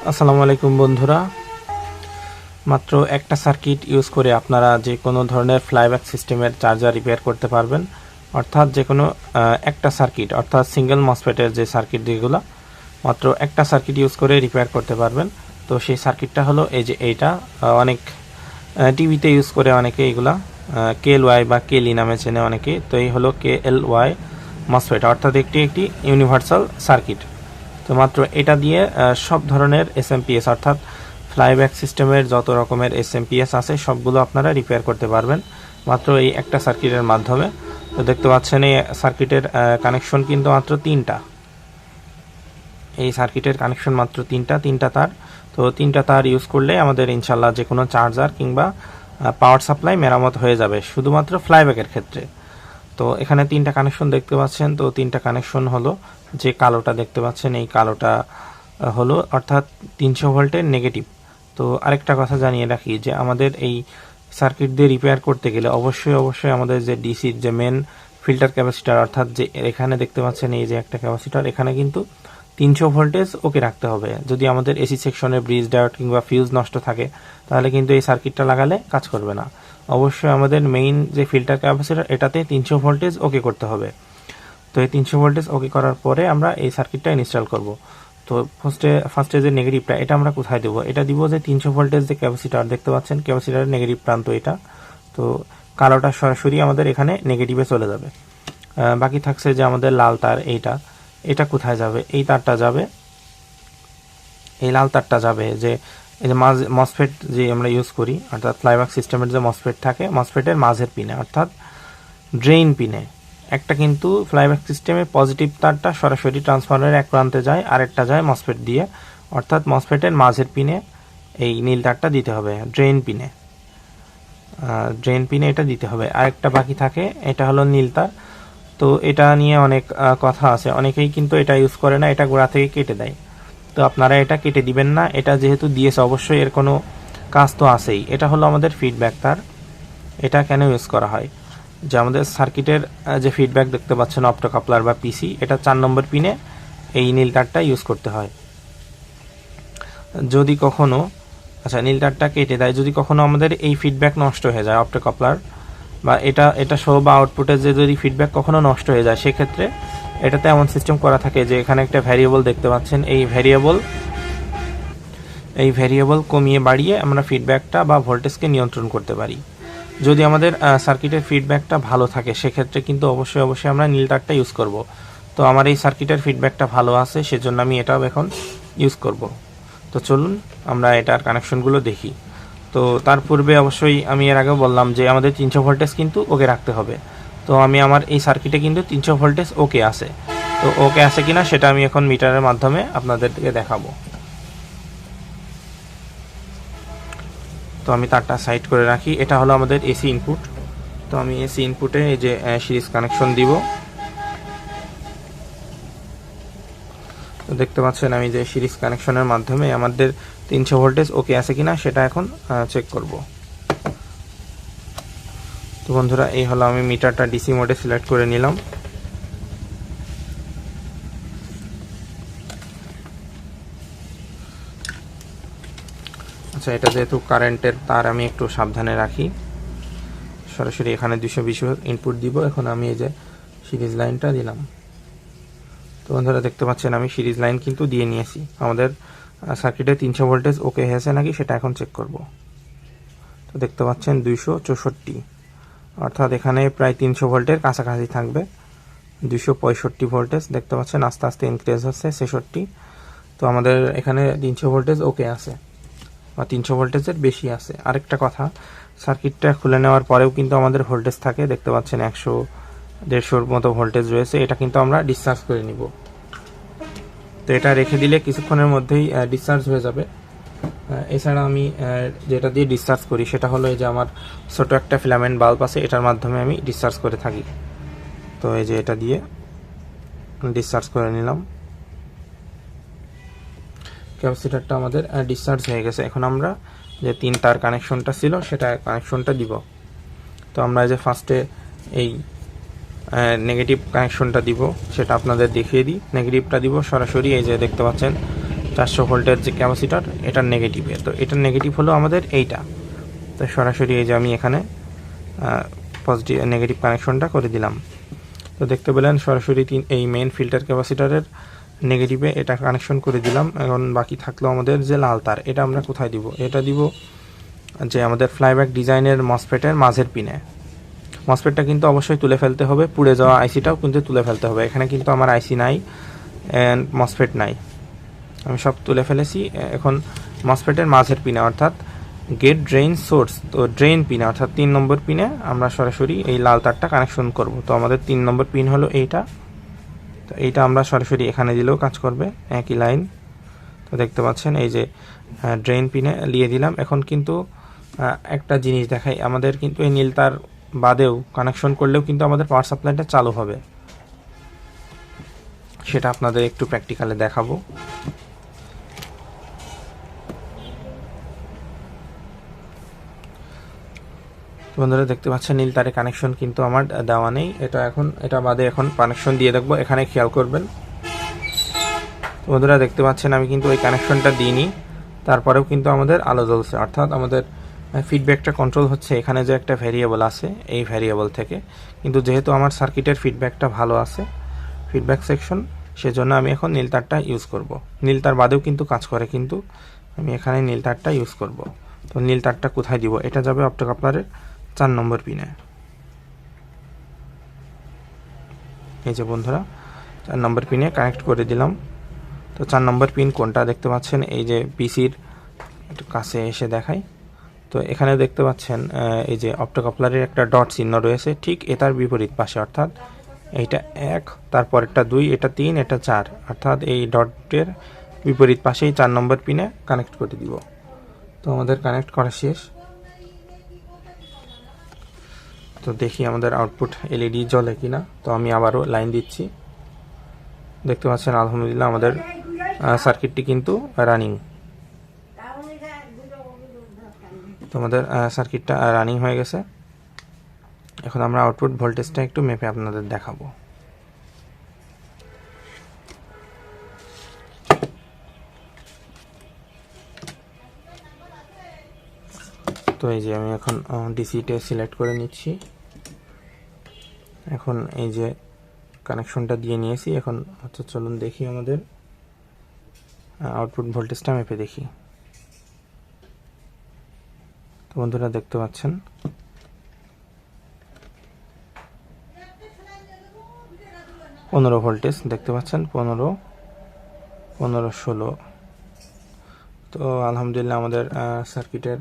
আসসালামু আলাইকুম বন্ধুরা, মাত্র একটা সার্কিট ইউজ করে আপনারা যে কোনো ধরনের ফ্লাইব্যাক সিস্টেমের চার্জার রিপেয়ার করতে পারবেন। অর্থাৎ যে কোনো একটা সার্কিট অর্থাৎ সিঙ্গেল মসফেটের যে সার্কিট যেগুলো মাত্র একটা সার্কিট ইউজ করে রিপেয়ার করতে পারবেন। তো সেই সার্কিটটা হলো এই যে এইটা, অনেক টিভিতে ইউজ করে অনেকে এগুলা KLY বা কেলি নামে চেনে অনেকে। তো এই হলো KLY মসফেট, অর্থাৎ একটি ইউনিভার্সাল সার্কিট। তো মাত্র এটা দিয়ে সব ধরনের SMPS অর্থাৎ ফ্লাইব্যাক সিস্টেমের যত রকমের SMPS আছে সবগুলো আপনারা রিপেয়ার করতে পারবেন মাত্র এই একটা সার্কিটের মাধ্যমে। তো দেখতে পাচ্ছেন এই সার্কিটের কানেকশন কিন্তু মাত্র তিনটা। এই সার্কিটের কানেকশন মাত্র তিনটা তার। তো তিনটা তার ইউজ করলে আমাদের ইনশাল্লাহ যে কোনো চার্জার কিংবা পাওয়ার সাপ্লাই মেরামত হয়ে যাবে শুধুমাত্র ফ্লাইব্যাকের ক্ষেত্রে। তো এখানে তিনটা কানেকশন দেখতে পাচ্ছেন। তো তিনটা কানেকশন হলো, যে কালোটা দেখতে পাচ্ছেন এই কালোটা হলো অর্থাৎ 300 ভোল্টের নেগেটিভ। তো আরেকটা কথা জানিয়ে রাখি যে আমাদের এই সার্কিট দিয়ে রিপেয়ার করতে গেলে অবশ্যই আমাদের যে ডিসির যে মেন ফিল্টার ক্যাপাসিটার অর্থাৎ যে এখানে দেখতে পাচ্ছেন এই যে একটা ক্যাপাসিটার, এখানে কিন্তু 300 ভোল্টেজ ওকে রাখতে হবে। যদি আমাদের এসি সেকশনে ব্রিজ ডায়োড কিংবা ফিউজ নষ্ট থাকে তাহলে কিন্তু এই সার্কিটটা লাগালে কাজ করবে না। অবশ্যই আমাদের মেইন যে ফিল্টার ক্যাপাসিটার এটাতে 300 ভোল্টেজ ওকে করতে হবে। তো এই 300 ভোল্টেজ ওকে করার পরে আমরা এই সার্কিটটা ইনস্টল করব। তো ফার্স্টে যে নেগেটিভটা এটা আমরা কোথায় দেবো? এটা দিব যে 300 ভোল্টেজ যে ক্যাপাসিটার দেখতে পাচ্ছেন, ক্যাপাসিটারের নেগেটিভ প্রান্ত এটা। তো কালোটা সরাসরি আমাদের এখানে নেগেটিভে চলে যাবে। বাকি থাকছে যে আমাদের লাল তার, এটা কোথায় যাবে? এই তারটা যাবে, এই লাল তারটা যাবে যে এই যে মসফেট যে আমরা ইউজ করি অর্থাৎ ফ্লাইব্যাক সিস্টেমের যে মসফেট থাকে, মসফেটের মাঝের পিনে অর্থাৎ ড্রেইন পিনে একটা কিন্তু ফ্লাইব্যাক সিস্টেমে পজিটিভ তারটা সরাসরি ট্রান্সফরমারের এক প্রান্তে যায়, আরেকটা যায় মসফেট দিয়ে, অর্থাৎ মসফেটের মাঝের পিনে এই নীল তারটা দিতে হবে ড্রেন পিনে এটা দিতে হবে। আরেকটা বাকি থাকে, এটা হলো নীল তার। তো এটা নিয়ে অনেক কথা আছে, অনেকেই কিন্তু এটা ইউজ করে না, এটা গোড়া থেকে কেটে দেয়। তো আপনারা এটা কেটে দিবেন না, এটা যেহেতু দিয়েছে অবশ্যই এর কোনো কাজ তো আছেই। এটা হলো আমাদের ফিডব্যাক তার। এটা কেন ইউজ করা হয়? যে আমাদের সার্কিটের যে ফিডব্যাক দেখতে পাচ্ছেন অপ্টোকাপলার বা পিসি, এটা 4 নম্বর পিনে এই নীল তারটা ইউজ করতে হয়। যদি কখনো নীল তারটা কেটে দেয়, যদি কখনো আমাদের এই ফিডব্যাক নষ্ট হয়ে যায় অপ্টোকাপলার বা এটা সহ বা আউটপুটের যে যদি ফিডব্যাক কখনো নষ্ট হয়ে যায়, সেক্ষেত্রে এটাতে এমন সিস্টেম করা থাকে যে এখানে একটা ভ্যারিয়েবল দেখতে পাচ্ছেন, এই ভ্যারিয়েবল কমিয়ে বাড়িয়ে আমরা ফিডব্যাকটা বা ভোল্টেজকে নিয়ন্ত্রণ করতে পারি। যদি আমাদের সার্কিটের ফিডব্যাকটা ভালো থাকে সেক্ষেত্রে কিন্তু অবশ্যই আমরা নীল তারটা ইউজ করব। তো আমার এই সার্কিটের ফিডব্যাকটা ভালো আছে, সেজন্য আমি এটাও এখন ইউজ করব। তো চলুন আমরা এটার কানেকশনগুলো দেখি। তো তার পূর্বে অবশ্যই আমি এর আগেও বললাম যে আমাদের 300 ভোল্টেজ কিন্তু ওকে রাখতে হবে। তো আমি আমার এই সার্কিটে কিন্তু 300 ভোল্টেজ ওকে আছে। তো ওকে আছে কিনা সেটা আমি এখন মিটারের মাধ্যমে আপনাদেরকে দেখাবো। তো আমি তারটা সাইড করে রাখি। এটা হলো আমাদের এসি ইনপুট। তো আমি এসি ইনপুটে এই যে সিরিজ কানেকশন দিব। তো দেখতে পাচ্ছেন আমি যে সিরিজ কানেকশনের মাধ্যমে আমাদের 300 ভোল্টেজ ওকে আছে কিনা সেটা এখন চেক করব। তো বন্ধুরা, এই হলো আমি মিটারটা ডিসি মোডে সিলেক্ট করে নিলাম। আচ্ছা, এটা যেহেতু কারেন্টের তার আমি একটু সাবধানে রাখি। সরাসরি এখানে 220 ইনপুট দিব। এখন আমি এই যে সিরিজ লাইনটা দিলাম। তো বন্ধুরা দেখতে পাচ্ছেন আমি সিরিজ লাইন কিন্তু দিয়ে নিয়েছি। আমাদের সার্কিটে 300 ভোল্টেজ ওকে হয়েছে নাকি সেটা এখন চেক করব। তো দেখতে পাচ্ছেন 264, অর্থাৎ এখানে প্রায় 300 ভোল্টের কাছাকাছি থাকবে। 265 ভোল্টেজ দেখতে পাচ্ছেন আস্তে আস্তে ইনক্রিজ হচ্ছে 66। তো আমাদের এখানে 300 ভোল্টেজ ওকে আছে বা 300 ভোল্টেজের বেশি আছে। আরেকটা কথা, সার্কিটটা খুলে নেওয়ার পরেও কিন্তু আমাদের ভোল্টেজ থাকে, দেখতে পাচ্ছেন 100-150 মতো ভোল্টেজ রয়েছে। এটা কিন্তু আমরা ডিসচার্জ করে নিব। তো এটা রেখে দিলে কিছুক্ষণের মধ্যেই ডিসচার্জ হয়ে যাবে। এছাড়া আমি যেটা দিয়ে ডিসচার্জ করি সেটা হলো এই যে আমার ছোটো একটা ফিলামেন্ট বাল্ব আছে, এটার মাধ্যমে আমি ডিসচার্জ করে থাকি। তো এই যে এটা দিয়ে ডিসচার্জ করে নিলাম। ক্যাপাসিটারটা আমাদের ডিসচার্জ হয়ে গেছে। এখন আমরা যে 3 তার কানেকশনটা ছিল সেটা কানেকশনটা দিব। তো আমরা যে ফার্স্টে এই নেগেটিভ কানেকশনটা দিব সেটা আপনাদের দেখিয়ে দিই। নেগেটিভটা দিব সরাসরি এই যে দেখতে পাচ্ছেন 400 ভোল্টের যে ক্যাপাসিটর এটার নেগেটিভে। তো এটার নেগেটিভ হলো আমাদের এইটা। তো সরাসরি এই যে আমি এখানে পজিটিভ নেগেটিভ কানেকশনটা করে দিলাম। তো দেখতে পেলেন সরাসরি এই মেইন ফিল্টার ক্যাপাসিটরের নেগেটিভে এটা কানেকশন করে দিলাম। এখন বাকি থাকলো আমাদের যে লাল তার, এটা আমরা কোথায় দিব? এটা দিব যে আমাদের ফ্লাইব্যাক ডিজাইনের মসফেটের মাঝের পিনে। মসফেটটা কিন্তু অবশ্যই তুলে ফেলতে হবে, পুড়ে যাওয়া আইসিটাও কিন্তু তুলে ফেলতে হবে। এখানে কিন্তু আমার আইসি নাই অ্যান্ড মসফেট নাই, আমি সব তুলে ফেলেছি। এখন মসফেটের মাঝের পিনে অর্থাৎ গেট ড্রেইন সোর্স, তো ড্রেইন পিনে অর্থাৎ 3 নম্বর পিনে আমরা সরাসরি এই লাল তারটা কানেকশন করব। তো আমাদের 3 নম্বর পিন হলো এইটা। তো এইটা আমরা সরাসরি এখানে দিলেও কাজ করবে, একই লাইন। তো দেখতে পাচ্ছেন এই যে ড্রেইন পিনে দিয়ে দিলাম। এখন কিন্তু একটা জিনিস দেখাই, আমাদের কিন্তু এই নীল তার বাদেও কানেকশন করলেও কিন্তু আমাদের পাওয়ার সাপ্লাইটা চালু হবে, সেটা আপনাদের একটু প্র্যাকটিক্যালে দেখাবো। বন্ধুরা দেখতে পাচ্ছেন নীল তারে কানেকশন কিন্তু আমার দেওয়া নেই, এটা বাদে এখন কানেকশন দিয়ে দেখবো। এখানে খেয়াল করবেন বন্ধুরা, দেখতে পাচ্ছেন আমি কিন্তু ওই কানেকশনটা দিইনি, তারপরেও কিন্তু আমাদের আলো জ্বলছে, অর্থাৎ আমাদের ফিডব্যাকটা কন্ট্রোল হচ্ছে এখানে যে একটা ভ্যারিয়েবল আছে এই ভ্যারিয়েবল থেকে। কিন্তু যেহেতু আমার সার্কিটের ফিডব্যাকটা ভালো আছে, ফিডব্যাক সেকশন, সেজন্য আমি এখন নীল তারটা ইউজ করব। নীল তার বাদেও কিন্তু কাজ করে, কিন্তু আমি এখানে নীল তারটা ইউজ করব। তো নীল তারটা কোথায় দিব? এটা যাবে অপটোকাপলারের 4 নম্বর পিনে। এই যে বন্ধুরা 4 নম্বর পিনে কানেক্ট করে দিলাম। তো 4 নম্বর পিন কোনটা দেখতে পাচ্ছেন, এই যে পিসির একটু কাছে এসে দেখাই। তো এখানে দেখতে পাচ্ছেন এই যে অপটোকাপলারের একটা ডট চিহ্ন রয়েছে, ঠিক এটার বিপরীত পাশে, অর্থাৎ এইটা 1, তারপর এটা 2, এটা 3, এটা 4, অর্থাৎ এই ডটের বিপরীত পাশেই 4 নম্বর পিনে কানেক্ট করে দিব। তো আমাদের কানেক্ট করা শেষ। তো দেখি আমাদের আউটপুট এলইডি জ্বলে কিনা। তো আমি আবারও লাইন দিচ্ছি, দেখতে পাচ্ছেন আলহামদুলিল্লাহ আমাদের সার্কিটটি কিন্তু রানিং। তো আমাদের সার্কিটটা রানিং হয়ে গেছে। এখন আমরা আউটপুট ভোল্টেজটা একটু মেপে আপনাদের দেখাবো। তো এই যে আমি এখন ডিসিটা সিলেক্ট করে নিচ্ছি। এখন এই যে কানেকশনটা দিয়ে নিয়েছি, এখন আচ্ছা চলুন দেখি আমাদের আউটপুট ভোল্টেজটা মেপে দেখি। তো বন্ধুরা দেখতে পাচ্ছেন পনেরো ভোল্টেজ দেখতে পাচ্ছেন, 15, 16। তো আলহামদুলিল্লাহ আমাদের সার্কিটের